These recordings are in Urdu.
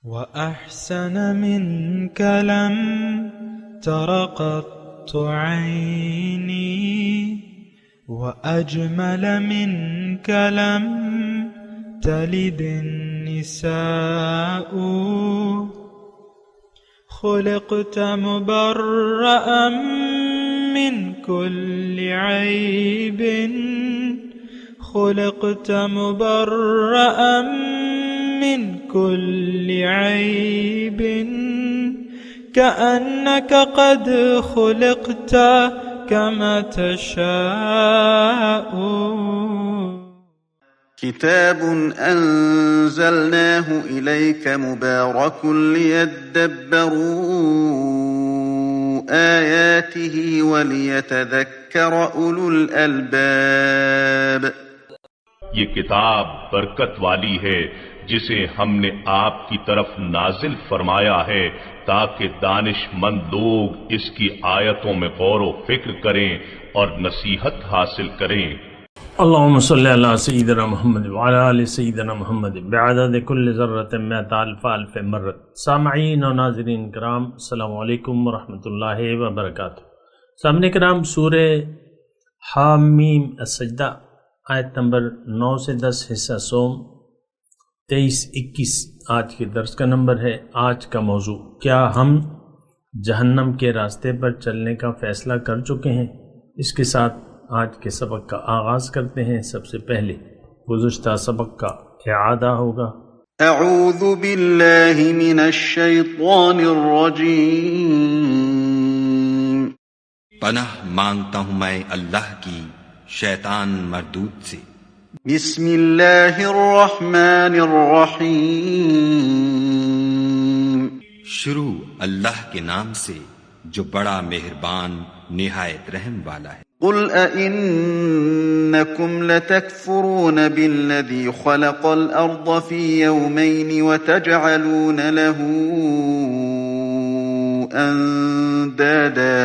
وأحسن منك لم تر قط عيني وأجمل منك لم تلد النساء خلقت مبرأ من كل عيب خلقت مبرأ من كل عيب كأنك قد خلقت كما تشاء. كتاب أنزلناه إليك مبارك ليدبروا آياته وليتذكر أولو الألباب. یہ کتاب برکت والی ہے جسے ہم نے آپ کی طرف نازل فرمایا ہے تاکہ دانش مند لوگ اس کی آیتوں میں غور و فکر کریں اور نصیحت حاصل کریں. اللهم صل على سيدنا محمد وعلى آل سيدنا محمد بعدد كل ذرة مئة ألف ألف مرة. سامعین و ناظرین کرام، السلام علیکم ورحمۃ اللہ وبرکاتہ. سامعین کرام، سورہ حامیم السجدہ آیت نمبر 9 سے 10 حصہ سوم 23-21 آج کے درس کا نمبر ہے. آج کا موضوع، کیا ہم جہنم کے راستے پر چلنے کا فیصلہ کر چکے ہیں؟ اس کے ساتھ آج کے سبق کا آغاز کرتے ہیں. سب سے پہلے گزشتہ سبق کا اعادہ ہوگا. اعوذ باللہ من الشیطان الرجیم. پناہ مانگتا ہوں میں اللہ کی شیطان مردود سے. بسم اللہ الرحمن الرحیم. شروع اللہ کے نام سے جو بڑا مہربان نہایت رحم والا ہے. قل أئنكم لتكفرون بالذي خلق الأرض في يومين وتجعلون له أندادا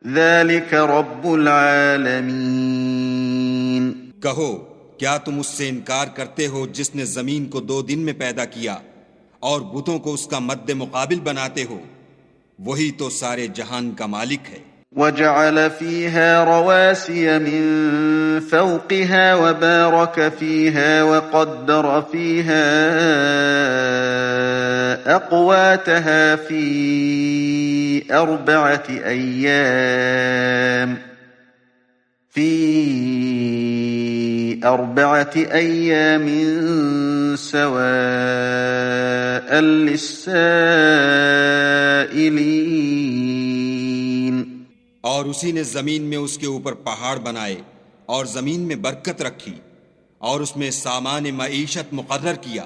ذلك رب العالمين. کہو کیا تم اس سے انکار کرتے ہو جس نے زمین کو 2 دن میں پیدا کیا اور بتوں کو اس کا مد مقابل بناتے ہو؟ وہی تو سارے جہان کا مالک ہے. وجعل فيها رواسي من فوقها وبارك فيها وقدر فيها أقواتها في 4 أيام سواء للسائلين. اور اسی نے زمین میں اس کے اوپر پہاڑ بنائے اور زمین میں برکت رکھی اور اس میں سامان معیشت مقرر کیا،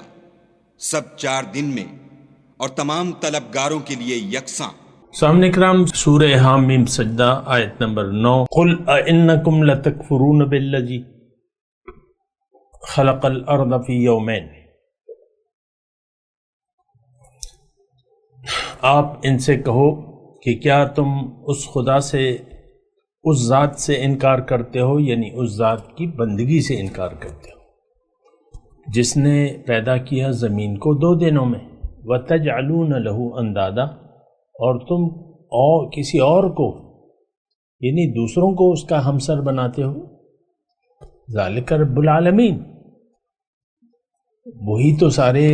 سب 4 دن میں اور تمام طلبگاروں کے لیے یکساں. سامنے کرام، سورہ حامیم سجدہ آیت نمبر 9. قل ائنکم لتکفرون بالذی خلق الارض فی یومین. آپ ان سے کہو کہ کیا تم اس خدا سے، اس ذات سے انکار کرتے ہو، یعنی اس ذات کی بندگی سے انکار کرتے ہو جس نے پیدا کیا زمین کو 2 دنوں میں. وَتَجْعَلُونَ لَهُ أَنْدَادًا، اور تم کسی اور کو یعنی دوسروں کو اس کا ہمسر بناتے ہو. ذَلِكَ رَبُّ الْعَالَمِينَ، وہی تو سارے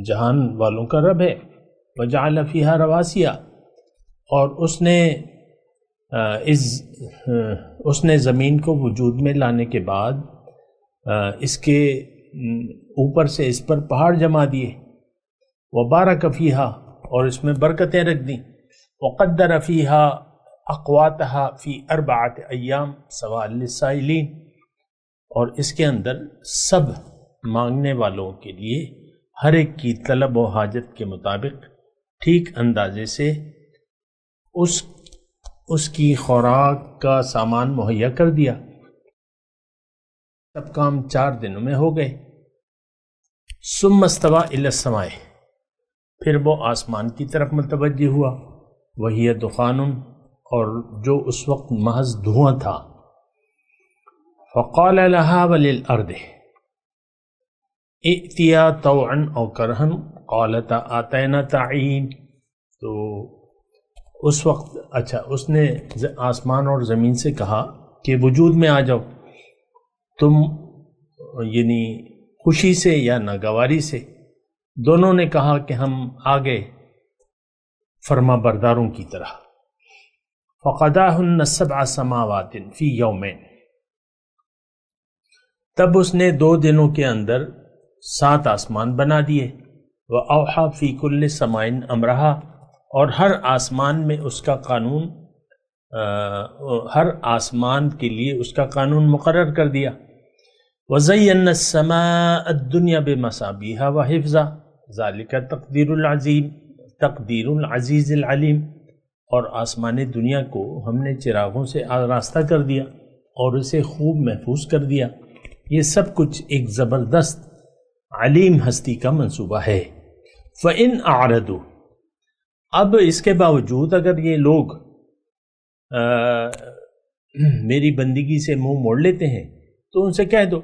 جہان والوں کا رب ہے. وَجَعَلَ فِيهَا رَوَاسِيَ، اور اس نے زمین کو وجود میں لانے کے بعد اس کے اوپر سے اس پر پہاڑ جما دیے. وَبَارَكَ فِيهَا، اور اس میں برکتیں رکھ دیں. وَقَدَّرَ فِيهَا أَقْوَاتَهَا فِي 4 أيام سواء للسائلين، اور اس کے اندر سب مانگنے والوں کے لیے ہر ایک کی طلب و حاجت کے مطابق ٹھیک اندازے سے اس کی خوراک کا سامان مہیا کر دیا. سب کام 4 دنوں میں ہو گئے. ثم استوى إلى السماء، پھر وہ آسمان کی طرف متوجہ ہوا. وہی دخان، اور جو اس وقت محض دھواں تھا. فقال لها وللأرض ائتیا طوعا او کرہن قالتا آتینا تعین، تو اس وقت اس نے آسمان اور زمین سے کہا کہ وجود میں آ جاؤ، تم یعنی خوشی سے یا ناگواری سے۔ دونوں نے کہا کہ ہم آگے فرما برداروں کی طرح۔ فقضاہن 7 سماوات فی یومین، تب اس نے 2 دنوں کے اندر 7 آسمان بنا دیے۔ وَأَوْحَى فِي كُلِّ سَمَاءٍ أَمْرَهَا، اور ہر آسمان میں اس کا قانون، ہر آسمان کے لیے اس کا قانون مقرر کر دیا۔ وَزَيَّنَّا السَّمَاءَ الدُّنْيَا بِمَصَابِيحَ وَحِفْظًا ذَلِكَ تقدیر العزیز العلیم، اور آسمان دنیا کو ہم نے چراغوں سے آراستہ کر دیا اور اسے خوب محفوظ کر دیا۔ یہ سب کچھ ایک زبردست علیم ہستی کا منصوبہ ہے۔ فَإِنْ أَعْرَضُوا، اب اس کے باوجود اگر یہ لوگ میری بندگی سے منہ موڑ لیتے ہیں تو ان سے کہہ دو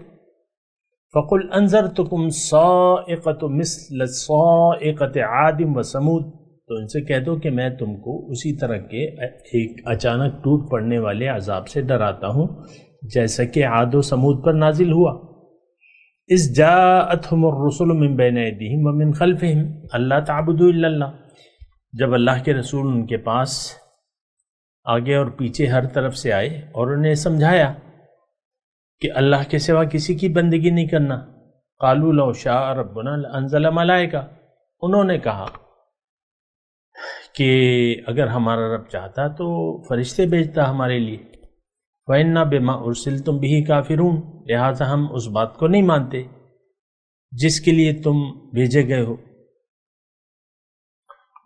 فَقُلْ أَنذَرْتُكُمْ صَاعِقَةٌ مِثْلَ صَاعِقَةِ عَادٍ وَثَمُودَ، تو ان سے کہہ دو کہ میں تم کو اسی طرح کے ایک اچانک ٹوٹ پڑنے والے عذاب سے ڈراتا ہوں جیسا کہ عاد و سمود پر نازل ہوا۔ اِذْ جَاءَتْهُمُ الرُّسُلُ مِن بَيْنِ أَيْدِيهِمْ وَمِنْ خَلْفِهِمْ أَلَّا تَعْبُدُوا إِلَّا اللَّهَ، جب اللہ کے رسول ان کے پاس آگے اور پیچھے ہر طرف سے آئے اور انہیں سمجھایا کہ اللہ کے سوا کسی کی بندگی نہیں کرنا۔ قالوا لو شاء ربنا لانزل ملائکہ، انہوں نے کہا کہ اگر ہمارا رب چاہتا تو فرشتے بھیجتا ہمارے لیے۔ وَإِنَّا بِمَا أُرْسِلْتُمْ بِهِ كَافِرُونَ، لہٰذا ہم اس بات کو نہیں مانتے جس کے لیے تم بھیجے گئے ہو۔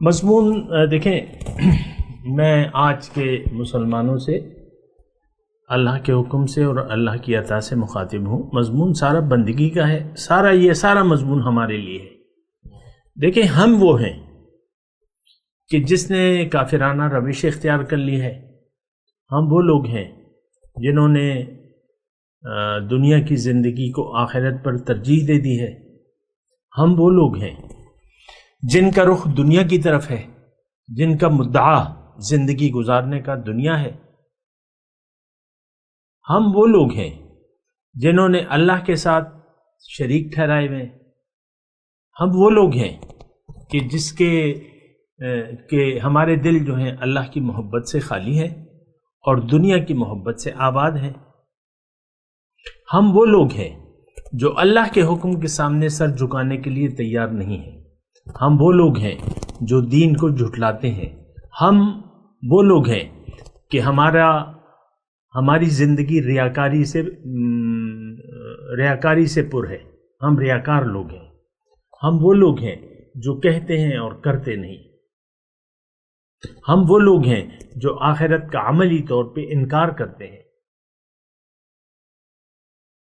مضمون دیکھیں، میں آج کے مسلمانوں سے اللہ کے حکم سے اور اللہ کی عطا سے مخاطب ہوں۔ مضمون سارا بندگی کا ہے، سارا مضمون ہمارے لیے ہے۔ دیکھیں، ہم وہ ہیں کہ جس نے کافرانہ روش اختیار کر لی ہے، ہم وہ لوگ ہیں جنہوں نے دنیا کی زندگی کو آخرت پر ترجیح دے دی ہے، ہم وہ لوگ ہیں جن کا رخ دنیا کی طرف ہے، جن کا مدعا زندگی گزارنے کا دنیا ہے، ہم وہ لوگ ہیں جنہوں نے اللہ کے ساتھ شریک ٹھہرائے ہوئے، ہم وہ لوگ ہیں کہ جس کے ہمارے دل جو ہیں اللہ کی محبت سے خالی ہیں اور دنیا کی محبت سے آباد ہیں۔ ہم وہ لوگ ہیں جو اللہ کے حکم کے سامنے سر جھکانے کے لیے تیار نہیں ہیں، ہم وہ لوگ ہیں جو دین کو جھٹلاتے ہیں، ہم وہ لوگ ہیں کہ ہماری زندگی ریاکاری سے پر ہے، ہم ریاکار لوگ ہیں، ہم وہ لوگ ہیں جو کہتے ہیں اور کرتے نہیں، ہم وہ لوگ ہیں جو آخرت کا عملی طور پہ انکار کرتے ہیں،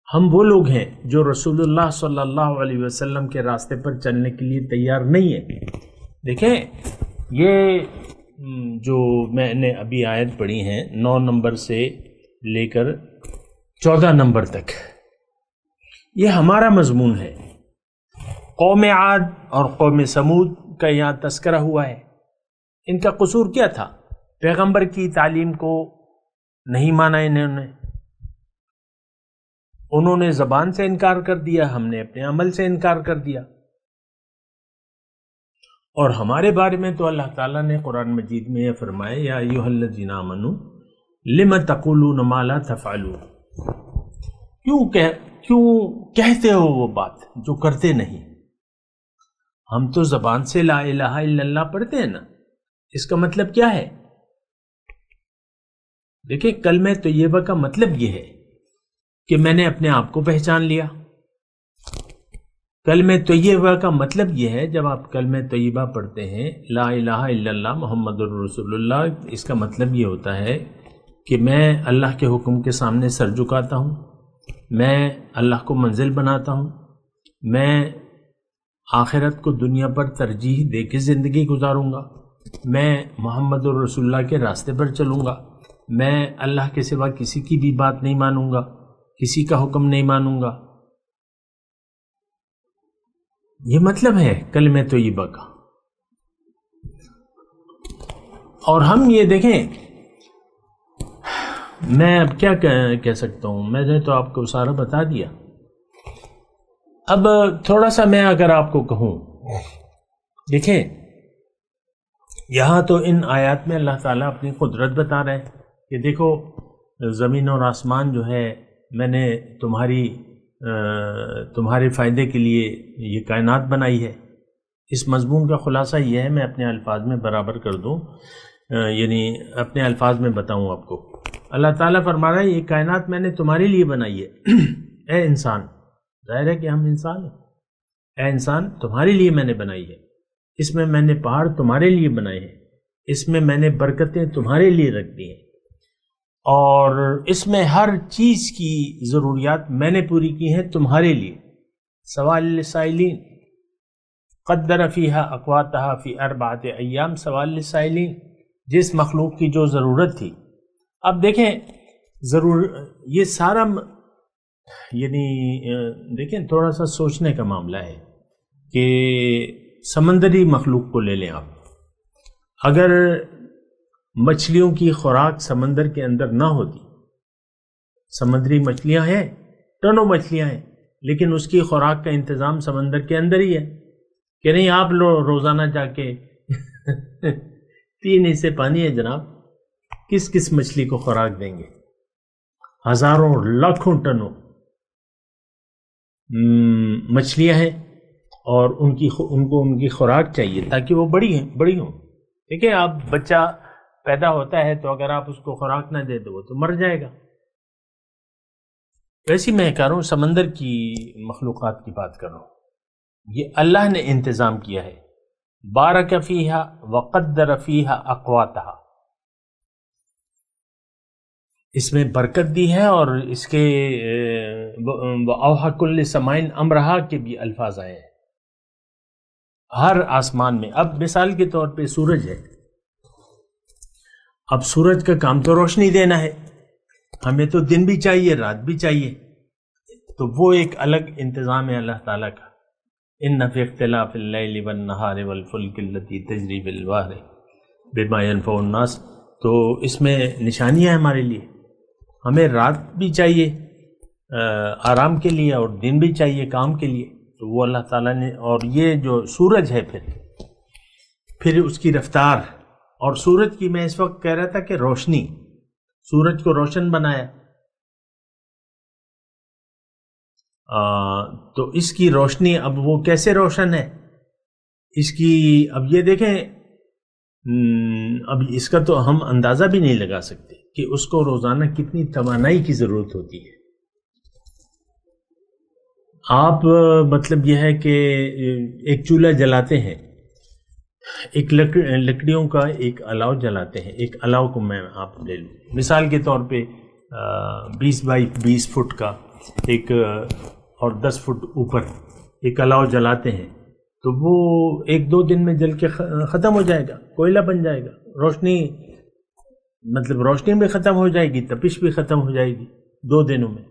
ہم وہ لوگ ہیں جو رسول اللہ صلی اللہ علیہ وسلم کے راستے پر چلنے کے لیے تیار نہیں ہیں۔ دیکھیں، یہ جو میں نے ابھی آیت پڑھی ہیں 9 نمبر سے لے کر 14 نمبر تک، یہ ہمارا مضمون ہے۔ قوم عاد اور قوم سمود کا یہاں تذکرہ ہوا ہے۔ ان کا قصور کیا تھا؟ پیغمبر کی تعلیم کو نہیں مانا انہوں نے زبان سے انکار کر دیا، ہم نے اپنے عمل سے انکار کر دیا۔ اور ہمارے بارے میں تو اللہ تعالیٰ نے قرآن مجید میں یہ فرمایا، یا ایھا الذین آمنوا لم تقولون ما لا تفعلون، کیوں کہتے ہو وہ بات جو کرتے نہیں؟ ہم تو زبان سے لا الہ الا اللہ پڑھتے ہیں نا، اس کا مطلب کیا ہے؟ دیکھیں، کلمہ طیبہ کا مطلب یہ ہے کہ میں نے اپنے آپ کو پہچان لیا۔ کلمہ طیبہ کا مطلب یہ ہے، جب آپ کلمہ طیبہ پڑھتے ہیں لا الہ الا اللہ محمد الرسول اللہ، اس کا مطلب یہ ہوتا ہے کہ میں اللہ کے حکم کے سامنے سر جھکاتا ہوں، میں اللہ کو منزل بناتا ہوں، میں آخرت کو دنیا پر ترجیح دے کے زندگی گزاروں گا، میں محمد الرسول اللہ کے راستے پر چلوں گا، میں اللہ کے سوا کسی کی بھی بات نہیں مانوں گا، کسی کا حکم نہیں مانوں گا۔ یہ مطلب ہے کلمہ طیبہ کا. اور ہم یہ دیکھیں، میں اب کیا کہہ سکتا ہوں، میں نے تو آپ کو سارا بتا دیا. اب تھوڑا سا میں اگر آپ کو کہوں، دیکھیں یہاں تو ان آیات میں اللہ تعالیٰ اپنی قدرت بتا رہے ہیں کہ دیکھو زمین اور آسمان جو ہے میں نے تمہارے فائدے کے لیے یہ کائنات بنائی ہے. اس مضمون کا خلاصہ یہ ہے، میں اپنے الفاظ میں برابر کر دوں، یعنی اپنے الفاظ میں بتاؤں آپ کو. اللہ تعالیٰ فرما رہا ہے یہ کائنات میں نے تمہارے لیے بنائی ہے. اے انسان، ظاہر ہے کہ ہم انسان ہیں. اے انسان تمہارے لیے میں نے بنائی ہے. اس میں میں نے پہاڑ تمہارے لیے بنائے ہیں. اس میں میں نے برکتیں تمہارے لیے رکھ دی ہیں. اور اس میں ہر چیز کی ضروریات میں نے پوری کی ہیں تمہارے لیے. سوال للسائلین قدر فیہا اقواتہا فی 4 ایام. سوال للسائلین، جس مخلوق کی جو ضرورت تھی. اب دیکھیں یہ سارا یعنی دیکھیں تھوڑا سا سوچنے کا معاملہ ہے کہ سمندری مخلوق کو لے لیں آپ. اگر مچھلیوں کی خوراک سمندر کے اندر نہ ہوتی، سمندری مچھلیاں ہیں، ٹنوں مچھلیاں ہیں، لیکن اس کی خوراک کا انتظام سمندر کے اندر ہی ہے کہ نہیں. آپ روزانہ جا کے 3 حصے پانی ہے جناب، کس مچھلی کو خوراک دیں گے؟ ہزاروں لاکھوں ٹنوں مچھلیاں ہیں اور ان کو ان کی خوراک چاہیے تاکہ وہ بڑی ہوں. دیکھیں آپ بچہ پیدا ہوتا ہے تو اگر آپ اس کو خوراک نہ دے دو وہ تو مر جائے گا. ویسی میں کہہ رہا ہوں سمندر کی مخلوقات کی بات کر رہا ہوں. یہ اللہ نے انتظام کیا ہے. بارک فیہا وقدر فیہا اقواتہا، اس میں برکت دی ہے. اور اس کے وَأَوْحَى كُلِّ سَمَاءٍ أَمْرَهَا کے بھی الفاظ آئے ہیں ہر آسمان میں. اب مثال کے طور پہ سورج ہے. اب سورج کا کام تو روشنی دینا ہے، ہمیں تو دن بھی چاہیے رات بھی چاہیے، تو وہ ایک الگ انتظام ہے اللہ تعالیٰ کا. إِنَّ فِي اخْتِلَافِ اللَّيْلِ وَالنَّهَارِ وَالْفُلْكِ الَّتِي تَجْرِي بِالْبَحْرِ بِمَا يَنْفَعُ النَّاسَ. تو اس میں نشانیاں ہیں ہمارے لیے. ہمیں رات بھی چاہیے آرام کے لیے اور دن بھی چاہیے کام کے لیے. تو وہ اللہ تعالیٰ نے، اور یہ جو سورج ہے پھر اس کی رفتار، اور سورج کی میں اس وقت کہہ رہا تھا کہ روشنی، سورج کو روشن بنایا. تو اس کی روشنی اب وہ کیسے روشن ہے اس کی، اب یہ دیکھیں اب اس کا تو ہم اندازہ بھی نہیں لگا سکتے کہ اس کو روزانہ کتنی توانائی کی ضرورت ہوتی ہے. آپ مطلب یہ ہے کہ ایک چولہا جلاتے ہیں، ایک لکڑیوں کا ایک الاؤ جلاتے ہیں. ایک الاؤ کو میں آپ لے لوں مثال کے طور پہ 20 بائی 20 فٹ کا ایک اور 10 فٹ اوپر ایک الاؤ جلاتے ہیں، تو وہ 1-2 دن میں جل کے ختم ہو جائے گا، کوئلہ بن جائے گا. روشنی مطلب روشنی بھی ختم ہو جائے گی، تپش بھی ختم ہو جائے گی 2 دنوں میں.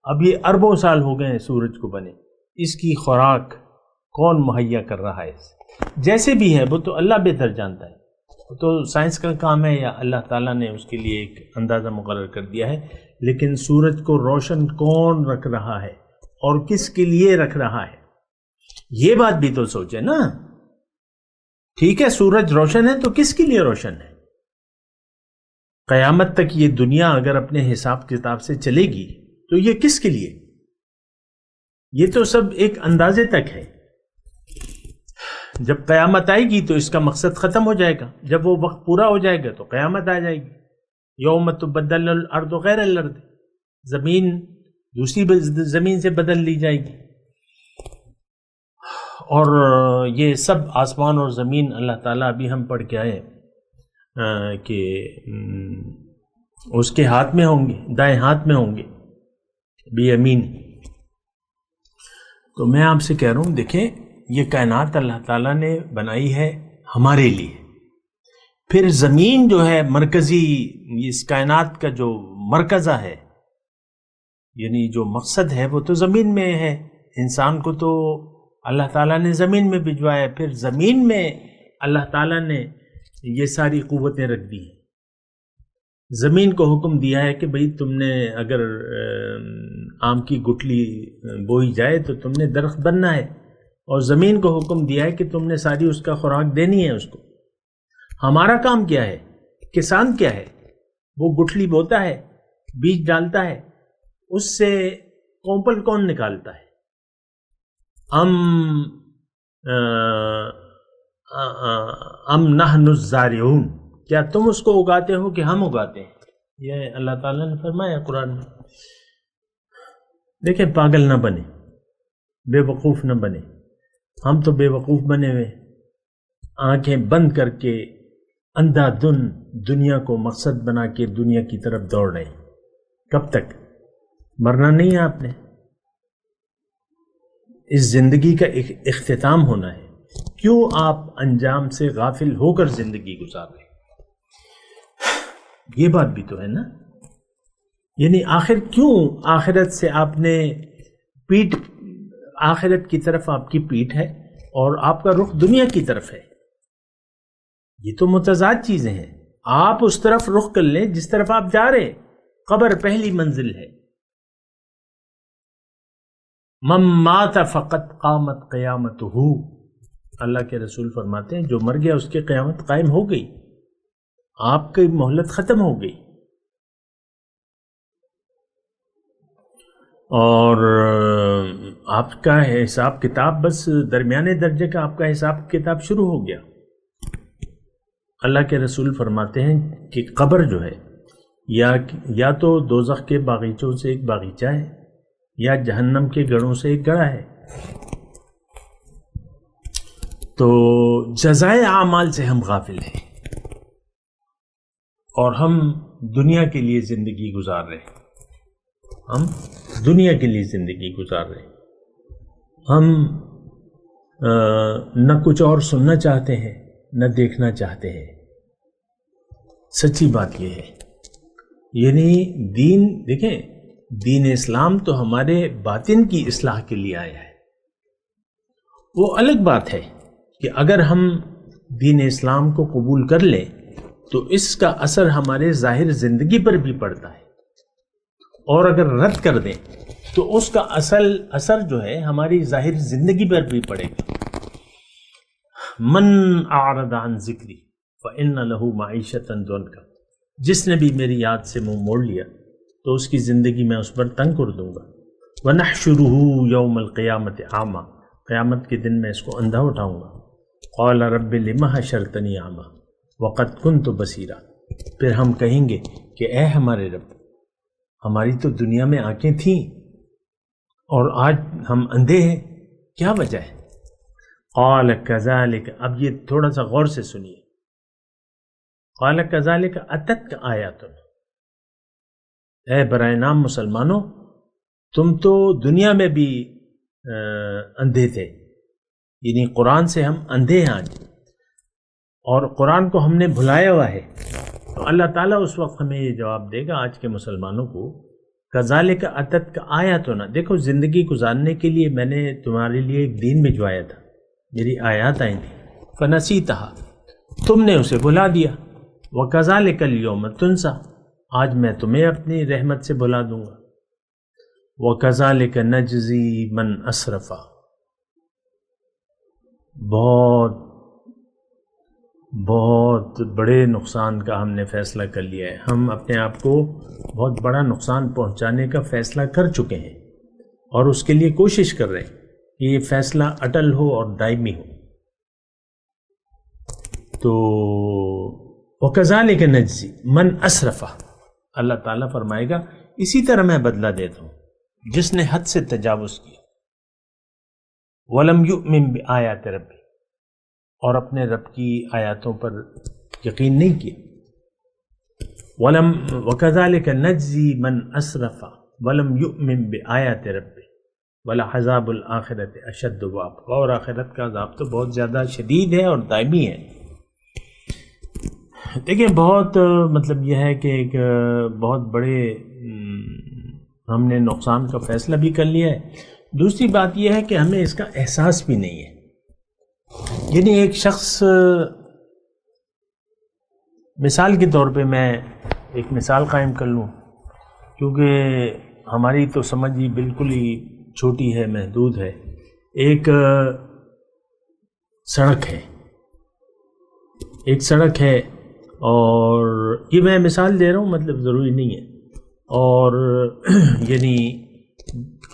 اب یہ اربوں سال ہو گئے ہیں سورج کو بنے. اس کی خوراک کون مہیا کر رہا ہے؟ جیسے بھی ہے وہ تو اللہ بہتر جانتا ہے، تو سائنس کا کام ہے یا اللہ تعالیٰ نے اس کے لیے ایک اندازہ مقرر کر دیا ہے. لیکن سورج کو روشن کون رکھ رہا ہے اور کس کے لیے رکھ رہا ہے، یہ بات بھی تو سوچے نا. ٹھیک ہے سورج روشن ہے تو کس کے لیے روشن ہے؟ قیامت تک یہ دنیا اگر اپنے حساب کتاب سے چلے گی تو یہ کس کے لیے؟ یہ تو سب ایک اندازے تک ہے. جب قیامت آئے گی تو اس کا مقصد ختم ہو جائے گا. جب وہ وقت پورا ہو جائے گا تو قیامت آ جائے گی. یوم تبدل الارض غیر الارض، زمین دوسری زمین سے بدل لی جائے گی. اور یہ سب آسمان اور زمین اللہ تعالیٰ ابھی ہم پڑھ کے آئے کہ اس کے ہاتھ میں ہوں گے، دائیں ہاتھ میں ہوں گے بی امین. تو میں آپ سے کہہ رہا ہوں دیکھیں یہ کائنات اللہ تعالیٰ نے بنائی ہے ہمارے لیے. پھر زمین جو ہے مرکزی، اس کائنات کا جو مرکزہ ہے، یعنی جو مقصد ہے وہ تو زمین میں ہے. انسان کو تو اللہ تعالیٰ نے زمین میں بھجوایا، پھر زمین میں اللہ تعالیٰ نے یہ ساری قوتیں رکھ دی ہیں۔ زمین کو حکم دیا ہے کہ بھئی تم نے اگر آم کی گٹلی بوئی جائے تو تم نے درخت بننا ہے، اور زمین کو حکم دیا ہے کہ تم نے ساری اس کا خوراک دینی ہے اس کو۔ ہمارا کام کیا ہے؟ کسان کیا ہے؟ وہ گٹھلی بوتا ہے، بیج ڈالتا ہے، اس سے کومپل کون نکالتا ہے؟ ام نحن الزارعون، کیا تم اس کو اگاتے ہو کہ ہم اگاتے ہیں؟ یہ اللہ تعالیٰ نے فرمایا قرآن میں۔ دیکھیں، پاگل نہ بنے، بے وقوف نہ بنے۔ ہم تو بے وقوف بنے ہوئے، آنکھیں بند کر کے اندھا دھن دنیا کو مقصد بنا کے دنیا کی طرف دوڑ رہے ہیں۔ کب تک؟ مرنا نہیں ہے آپ نے، اس زندگی کا اختتام ہونا ہے۔ کیوں آپ انجام سے غافل ہو کر زندگی گزار رہے ہیں؟ یہ بات بھی تو ہے نا، یعنی آخر کیوں آخرت سے آپ نے آخرت کی طرف آپ کی پیٹھ ہے اور آپ کا رخ دنیا کی طرف ہے؟ یہ تو متضاد چیزیں ہیں۔ آپ اس طرف رخ کر لیں جس طرف آپ جا رہے ہیں، قبر پہلی منزل ہے۔ من مات فقط قامت قیامتہ، اللہ کے رسول فرماتے ہیں جو مر گیا اس کی قیامت قائم ہو گئی، آپ کی مہلت ختم ہو گئی۔ اور آپ کا حساب کتاب بس درمیانے درجے کا آپ کا حساب کتاب شروع ہو گیا۔ اللہ کے رسول فرماتے ہیں کہ قبر جو ہے یا تو دوزخ کے باغیچوں سے ایک باغیچہ ہے، یا جہنم کے گڑھوں سے ایک گڑھا ہے۔ تو جزائے اعمال سے ہم غافل ہیں، اور ہم دنیا کے لیے زندگی گزار رہے ہیں۔ ہم دنیا کے لیے زندگی گزار رہے ہیں۔ ہم نہ کچھ اور سننا چاہتے ہیں نہ دیکھنا چاہتے ہیں۔ سچی بات یہ ہے، یعنی دین، دیکھیں، دین اسلام تو ہمارے باطن کی اصلاح کے لیے آیا ہے۔ وہ الگ بات ہے کہ اگر ہم دین اسلام کو قبول کر لیں تو اس کا اثر ہمارے ظاہر زندگی پر بھی پڑتا ہے، اور اگر رد کر دیں تو اس کا اثر جو ہے ہماری ظاہر زندگی پر بھی پڑے گا۔ من اعرض عن ذکری فإن له معیشۃ ضنکا، جس نے بھی میری یاد سے منہ موڑ لیا تو اس کی زندگی میں اس پر تنگ کر دوں گا۔ وَنَحْشُرُهُ يَوْمَ الْقِيَامَةِ أَعْمَى، قیامت کے دن میں اس کو اندھا اٹھاؤں گا۔ قَالَ رَبِّ لِمَ حَشَرْتَنِي أَعْمَى وَقَدْ كُنْتُ بَصِيرًا، پھر ہم کہیں گے کہ اے ہمارے رب، ہماری تو دنیا میں آنکھیں تھیں اور آج ہم اندھے ہیں، کیا وجہ ہے؟ قَالَ كَذَلِكَ، اب یہ تھوڑا سا غور سے سنیے۔ قَالَ كَذَلِكَ أَتَتْكَ آیاتنا، اے برائے نام مسلمانوں، تم تو دنیا میں بھی اندھے تھے، یعنی قرآن سے ہم اندھے ہیں آج، اور قرآن کو ہم نے بھلایا ہوا ہے۔ تو اللہ تعالیٰ اس وقت ہمیں یہ جواب دے گا آج کے مسلمانوں کو، کذالک اتت کا آیاتنا، دیکھو زندگی گزارنے کے لیے میں نے تمہارے لیے ایک دین بھجوایا تھا، میری آیات آئیں تھیں، فنسیتہا، تم نے اسے بھلا دیا، وکذالک الیوم تنسا، آج میں تمہیں اپنی رحمت سے بھلا دوں گا۔ وَكَذَلِكَ نَجْزِي مَنْ أَسْرَفَ، بہت بڑے نقصان کا ہم نے فیصلہ کر لیا ہے، ہم اپنے آپ کو بہت بڑا نقصان پہنچانے کا فیصلہ کر چکے ہیں، اور اس کے لیے کوشش کر رہے ہیں کہ یہ فیصلہ اٹل ہو اور دائمی ہو۔ تو وَكَذَلِكَ نَجْزِي مَنْ أَسْرَفَ، اللہ تعالیٰ فرمائے گا اسی طرح میں بدلہ دیتا ہوں جس نے حد سے تجاوز کیا۔ وَلَمْ يُؤْمِنْ بِآيَاتِ رَبِّهِ، اور اپنے رب کی آیاتوں پر یقین نہیں کیا۔ وَكَذَلِكَ نَجْزِي مَنْ أَسْرَفَ وَلَمْ يُؤْمِنْ بِآيَاتِ رَبِّهِ وَلَعَذَابُ الْآخِرَةِ أَشَدُّ وَأَبْقَىٰ، اور آخرت کا عذاب تو بہت زیادہ شدید ہے اور دائمی ہے۔ دیکھیں، بہت مطلب یہ ہے کہ ایک بہت بڑے ہم نے نقصان کا فیصلہ بھی کر لیا ہے، دوسری بات یہ ہے کہ ہمیں اس کا احساس بھی نہیں ہے. یعنی ایک شخص، مثال کے طور پہ میں ایک مثال قائم کر لوں، کیونکہ ہماری تو سمجھ ہی بالکل ہی چھوٹی ہے، محدود ہے. ایک سڑک ہے اور یہ میں مثال دے رہا ہوں، مطلب ضروری نہیں ہے. اور یعنی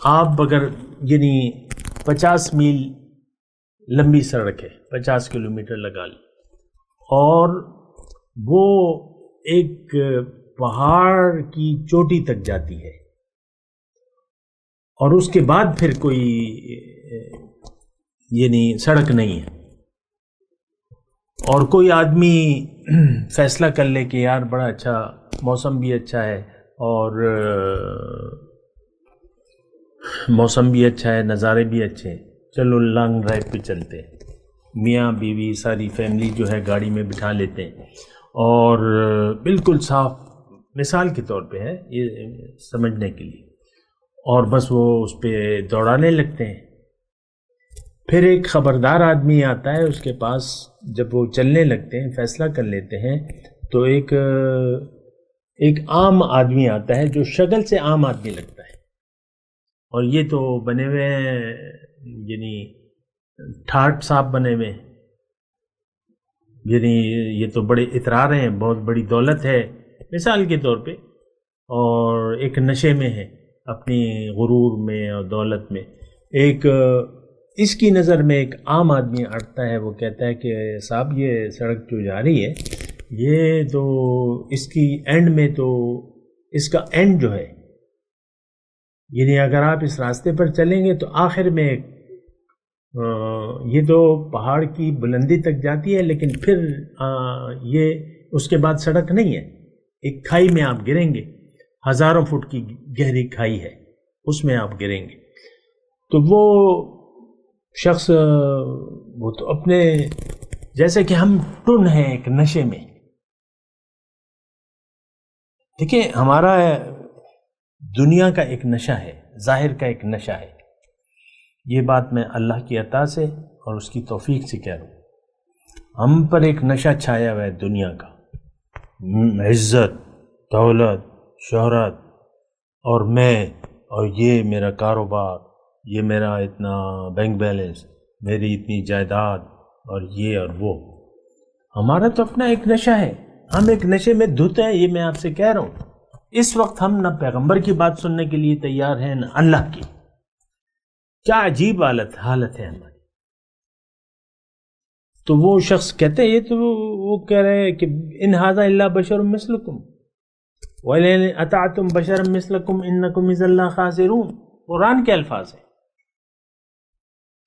آپ اگر یعنی 50 میل لمبی سڑک ہے، 50 کلومیٹر لگا لیں، اور وہ ایک پہاڑ کی چوٹی تک جاتی ہے، اور اس کے بعد پھر کوئی یعنی سڑک نہیں ہے، اور کوئی آدمی فیصلہ کر لے کہ یار بڑا اچھا موسم بھی اچھا ہے، اور موسم بھی اچھا ہے، نظارے بھی اچھے ہیں، چلو لانگ ڈرائیو پہ چلتے ہیں. میاں بیوی ساری فیملی جو ہے گاڑی میں بٹھا لیتے ہیں، اور بالکل صاف، مثال کے طور پہ ہے یہ سمجھنے کے لیے، اور بس وہ اس پہ دوڑانے لگتے ہیں. پھر ایک خبردار آدمی آتا ہے اس کے پاس، جب وہ چلنے لگتے ہیں، فیصلہ کر لیتے ہیں، تو ایک عام آدمی آتا ہے جو شکل سے عام آدمی لگتا ہے، اور یہ تو بنے ہوئے ہیں یعنی ٹھاٹ صاحب بنے ہوئے ہیں، یعنی یہ تو بڑے اطرار ہیں، بہت بڑی دولت ہے مثال کے طور پہ، اور ایک نشے میں ہے اپنی غرور میں اور دولت میں. ایک اس کی نظر میں ایک عام آدمی اٹھتا ہے، وہ کہتا ہے کہ صاحب یہ سڑک جو جا رہی ہے، یہ تو اس کی اینڈ میں تو اس کا اینڈ جو ہے، یعنی اگر آپ اس راستے پر چلیں گے تو آخر میں یہ تو پہاڑ کی بلندی تک جاتی ہے، لیکن پھر یہ اس کے بعد سڑک نہیں ہے، ایک کھائی میں آپ گریں گے، 1000 فٹ کی گہری کھائی ہے، اس میں آپ گریں گے. تو وہ شخص وہ تو اپنے جیسے کہ ہم ٹن ہیں ایک نشے میں. دیکھیں ہمارا دنیا کا ایک نشہ ہے، ظاہر کا ایک نشہ ہے. یہ بات میں اللہ کی عطا سے اور اس کی توفیق سے کہہ رہا ہوں. ہم پر ایک نشہ چھایا ہوا ہے دنیا کا، عزت، دولت، شہرت، اور میں، اور یہ میرا کاروبار، یہ میرا اتنا بینک بیلنس، میری اتنی جائیداد، اور یہ اور وہ. ہمارا تو اپنا ایک نشہ ہے، ہم ایک نشے میں دھت ہیں. یہ میں آپ سے کہہ رہا ہوں، اس وقت ہم نہ پیغمبر کی بات سننے کے لیے تیار ہیں نہ اللہ کی. کیا عجیب حالت ہے ہماری. تو وہ شخص کہتے ہیں، یہ تو وہ کہہ رہے ہیں کہ ان ھذا الا بشر مثلکم وَلَئِنْ أَطَعْتُمْ بَشَرًا مِثْلَكُمْ إِنَّكُمْ إِذًا لَخَاسِرُونَ. قرآن کے الفاظ ہیں.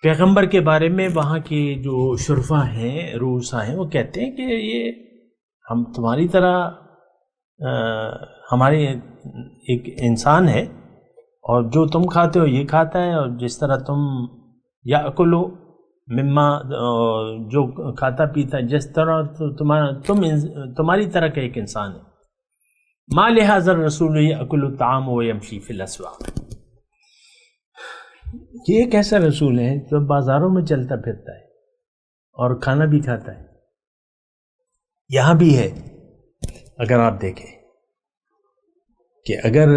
پیغمبر کے بارے میں وہاں کے جو شرفا ہیں، روسا ہیں، وہ کہتے ہیں کہ یہ ہم تمہاری طرح ہمارے ایک انسان ہے، اور جو تم کھاتے ہو یہ کھاتا ہے، اور جس طرح تم یاکلو مما جو کھاتا پیتا ہے، جس طرح تمہاری طرح کا ایک انسان ہے. ما لہذا الرسول یاکل الطعام ویمشی فی الاسواق. یہ ایک ایسا رسول ہے جو بازاروں میں چلتا پھرتا ہے اور کھانا بھی کھاتا ہے. یہاں بھی ہے، اگر آپ دیکھیں کہ اگر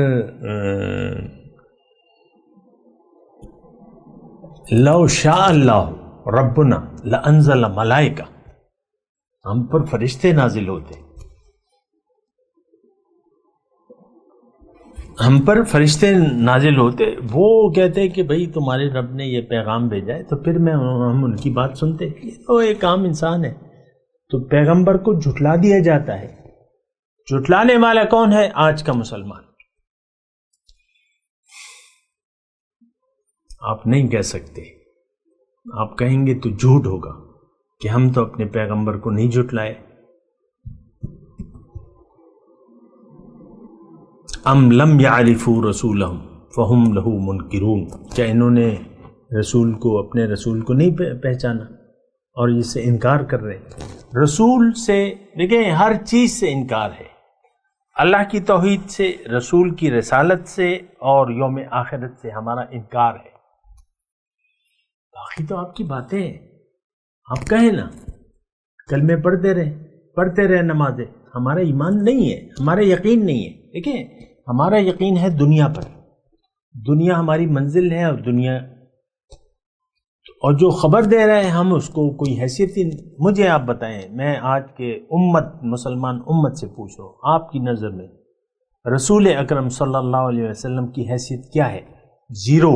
لو شاء اللہ ربنا لانزل ملائکہ، ہم پر فرشتے نازل ہوتے، ہم پر فرشتے نازل ہوتے. وہ کہتے کہ بھئی تمہارے رب نے یہ پیغام بھیجا ہے، تو پھر ہم ان کی بات سنتے. یہ تو ایک عام انسان ہے. تو پیغمبر کو جھٹلا دیا جاتا ہے. جھٹلانے والا کون ہے؟ آج کا مسلمان. آپ نہیں کہہ سکتے، آپ کہیں گے تو جھوٹ ہوگا کہ ہم تو اپنے پیغمبر کو نہیں جھٹلائے. ام لم یعرفوا رسولہم فہم لہ منکرون. کیا انہوں نے رسول کو، اپنے رسول کو نہیں پہچانا اور اس سے انکار کر رہے؟ رسول سے دیکھیں ہر چیز سے انکار ہے. اللہ کی توحید سے، رسول کی رسالت سے، اور یوم آخرت سے ہمارا انکار ہے. باقی تو آپ کی باتیں ہیں، آپ کہیں نا کلمے پڑھتے رہے نمازیں، ہمارا ایمان نہیں ہے، ہمارا یقین نہیں ہے. دیکھیں ہمارا یقین ہے دنیا پر، دنیا ہماری منزل ہے، اور جو خبر دے رہے ہیں ہم اس کو کوئی حیثیت ہی. مجھے آپ بتائیں، میں آج کے مسلمان امت سے پوچھ رہا ہوں، آپ کی نظر میں رسول اکرم صلی اللہ علیہ وسلم کی حیثیت کیا ہے؟ زیرو.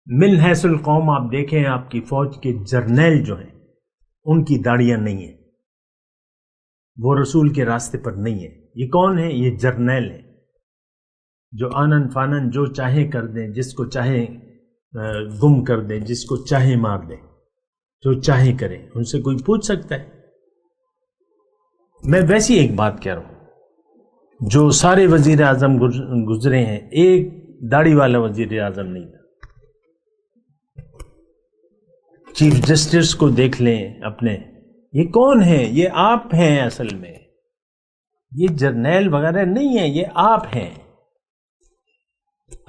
من حیث القوم آپ دیکھیں، آپ کی فوج کے جرنیل جو ہیں ان کی داڑیاں نہیں ہیں، وہ رسول کے راستے پر نہیں ہے. یہ کون ہے؟ یہ جرنیل ہیں جو آنن فانن جو چاہے کر دیں، جس کو چاہے گم کر دیں، جس کو چاہے مار دیں، جو چاہے کریں. ان سے کوئی پوچھ سکتا ہے؟ میں ویسی ایک بات کہہ رہا ہوں، جو سارے وزیر اعظم گزرے ہیں ایک داڑھی والا وزیر اعظم نہیں تھا. چیف جسٹس کو دیکھ لیں اپنے، یہ کون ہیں؟ یہ آپ ہیں. اصل میں یہ جرنیل وغیرہ نہیں ہیں، یہ آپ ہیں.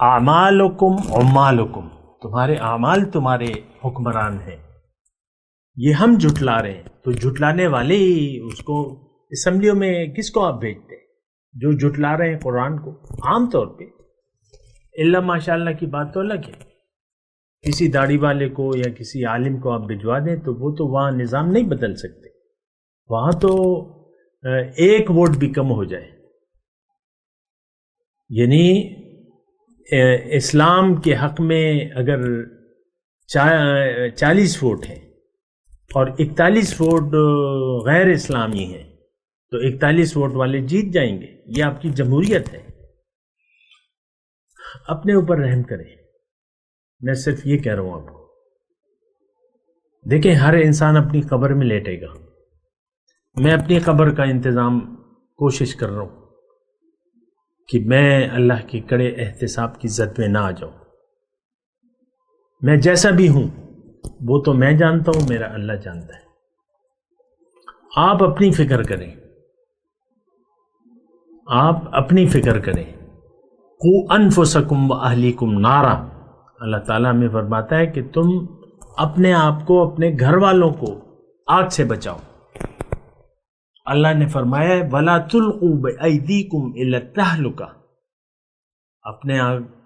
اعمالکم عمالکم، تمہارے اعمال تمہارے حکمران ہیں. یہ ہم جھٹلا رہے ہیں تو جھٹلانے والے ہی اس کو اسمبلیوں میں کس کو آپ بھیجتے ہیں؟ جو جھٹلا رہے ہیں قرآن کو عام طور پہ. اللہ ماشاء اللہ کی بات تو الگ ہے، کسی داڑھی والے کو یا کسی عالم کو آپ بھجوا دیں تو وہ تو وہاں نظام نہیں بدل سکتے، وہاں تو ایک ووٹ بھی کم ہو جائے. یعنی اسلام کے حق میں اگر 40 ووٹ ہیں اور 41 ووٹ غیر اسلامی ہیں تو 41 ووٹ والے جیت جائیں گے. یہ آپ کی جمہوریت ہے. اپنے اوپر رحم کریں. میں صرف یہ کہہ رہا ہوں آپ کو، دیکھیں ہر انسان اپنی قبر میں لیٹے گا. میں اپنی قبر کا انتظام کوشش کر رہا ہوں کہ میں اللہ کے کڑے احتساب کی زد میں نہ آ جاؤں. میں جیسا بھی ہوں وہ تو میں جانتا ہوں، میرا اللہ جانتا ہے. آپ اپنی فکر کریں، آپ اپنی فکر کریں. قو انفسکم و اہلیکم نارا، اللہ تعالیٰ ہمیں فرماتا ہے کہ تم اپنے آپ کو، اپنے گھر والوں کو آگ سے بچاؤ. اللہ نے فرمایا ہے وَلَا تُلْقُوا بِأَيْدِيكُمْ إِلَى التَّهْلُكَةِ،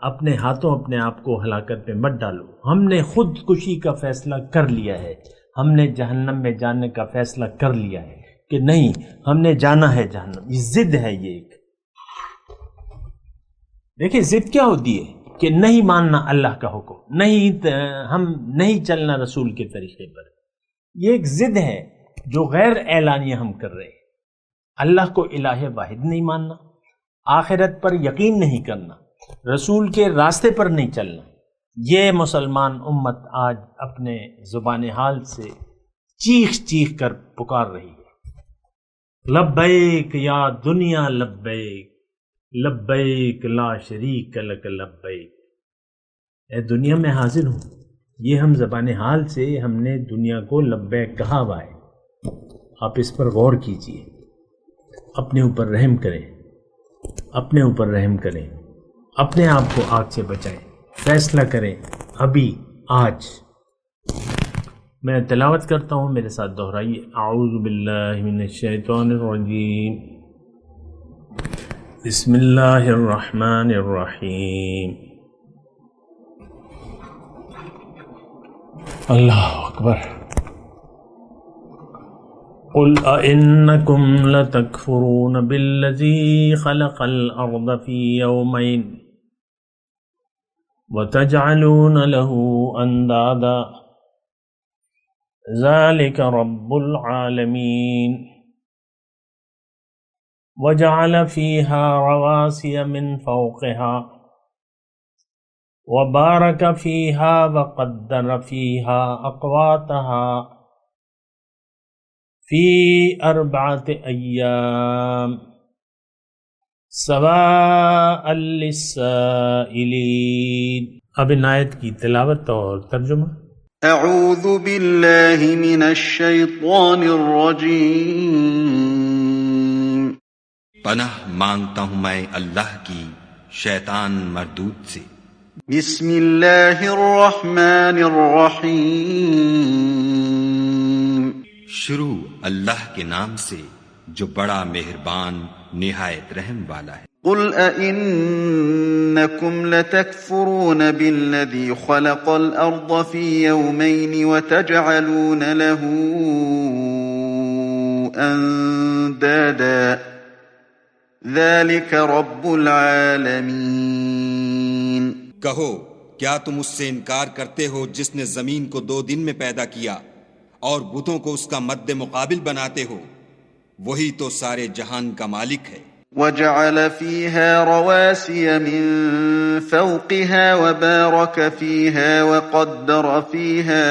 اپنے ہاتھوں اپنے آپ کو ہلاکت میں مت ڈالو. ہم نے خود کشی کا فیصلہ کر لیا ہے، ہم نے جہنم میں جانے کا فیصلہ کر لیا ہے کہ نہیں، ہم نے جانا ہے جہنم. یہ ضد ہے. یہ ایک دیکھیں ضد کیا ہوتی ہے کہ نہیں ماننا اللہ کا حکم، نہیں ہم نہیں چلنا رسول کے طریقے پر. یہ ایک ضد ہے جو غیر اعلانیہ ہم کر رہے ہیں. اللہ کو الہ واحد نہیں ماننا، آخرت پر یقین نہیں کرنا، رسول کے راستے پر نہیں چلنا. یہ مسلمان امت آج اپنے زبان حال سے چیخ چیخ کر پکار رہی ہے، لبیک یا دنیا لبیک، لبیک لا شریک لک لبیک. اے دنیا میں حاضر ہوں. یہ ہم زبان حال سے ہم نے دنیا کو لبیک کہا ہوا ہے. آپ اس پر غور کیجئے، اپنے اوپر رحم کریں، اپنے اوپر رحم کریں، اپنے آپ کو آگ سے بچائیں. فیصلہ کریں ابھی آج. میں تلاوت کرتا ہوں، میرے ساتھ دہرائیے. اعوذ باللہ من الشیطان الرجیم، بسم اللہ الرحمن الرحیم. اللہ اکبر. قل أئنكم لتكفرون بالذي خلق الأرض في يومين وتجعلون له أندادا ذلك رب العالمين وجعل فيها رواسي من فوقها وبارك فيها وقدر فيها أقواتها فی 4 ایام سواء للسائلین. اب ان آیت کی تلاوت اور ترجمہ. اعوذ باللہ من الشیطان الرجیم. پناہ مانگتا ہوں میں اللہ کی شیطان مردود سے. بسم اللہ الرحمن الرحیم شروع اللہ کے نام سے جو بڑا مہربان نہایت رحم والا ہے۔ قل أئنكم لتكفرون بالذي خلق الأرض في يومين وتجعلون له أندادا ذلك رب العالمين۔ کہو کیا تم اس سے انکار کرتے ہو جس نے زمین کو 2 دن میں پیدا کیا اور بتوں کو اس کا مد مقابل بناتے ہو؟ وہی تو سارے جہان کا مالک ہے۔ وجعل فيها رواسي من فوقها وبارك فيها وقدر فيها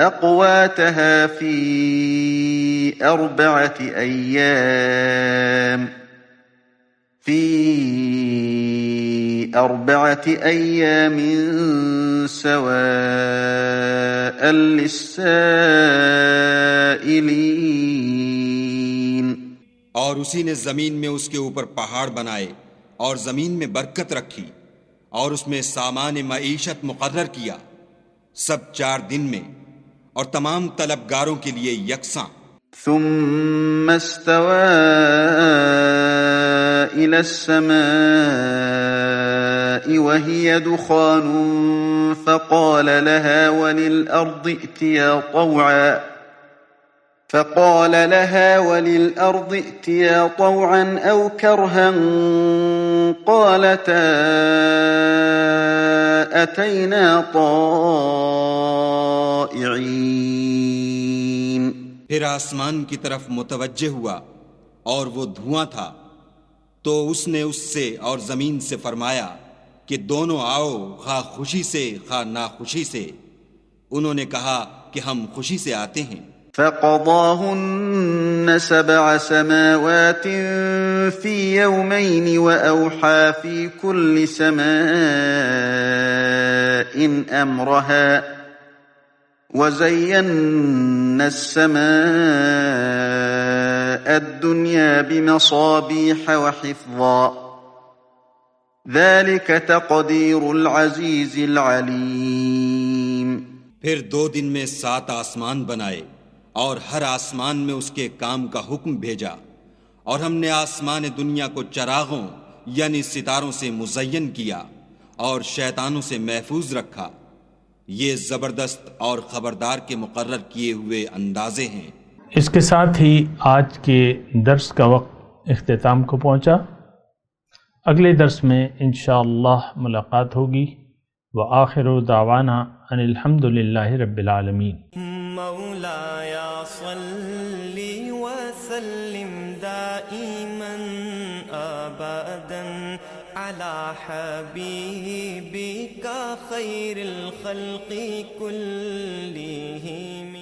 أقواتها في 4 أيام سواء للسائلين۔ اور اسی نے زمین میں اس کے اوپر پہاڑ بنائے اور زمین میں برکت رکھی اور اس میں سامان معیشت مقرر کیا، سب 4 دن میں اور تمام طلبگاروں کے لیے یکساں۔ ثم استوى إلى السماء وهي دخان فقال لها وللأرض ائتيا طوعا أو كرها قالتا أتينا طائعين۔ پھر آسمان کی طرف متوجہ ہوا اور وہ دھواں تھا، تو اس نے اس سے اور زمین سے فرمایا کہ دونوں آؤ، خواہ خوشی سے خواہ ناخوشی سے۔ انہوں نے کہا کہ ہم خوشی سے آتے ہیں۔ فقضاهن 7 سماوات في يومين وأوحى في كل سماء أمرها وزينا السماء الدنيا بمصابيح وحفظا ذلك تقدير العزيز العليم۔ پھر 2 دن میں 7 آسمان بنائے اور ہر آسمان میں اس کے کام کا حکم بھیجا، اور ہم نے آسمان دنیا کو چراغوں یعنی ستاروں سے مزین کیا اور شیطانوں سے محفوظ رکھا۔ یہ زبردست اور خبردار کے مقرر کیے ہوئے اندازے ہیں۔ اس کے ساتھ ہی آج کے درس کا وقت اختتام کو پہنچا۔ اگلے درس میں انشاءاللہ ملاقات ہوگی۔ وآخر دعوانا ان الحمد للہ رب العالمین۔ مولاي صل وسلم دائما ابدا على حبيبك خير الخلق كلهم۔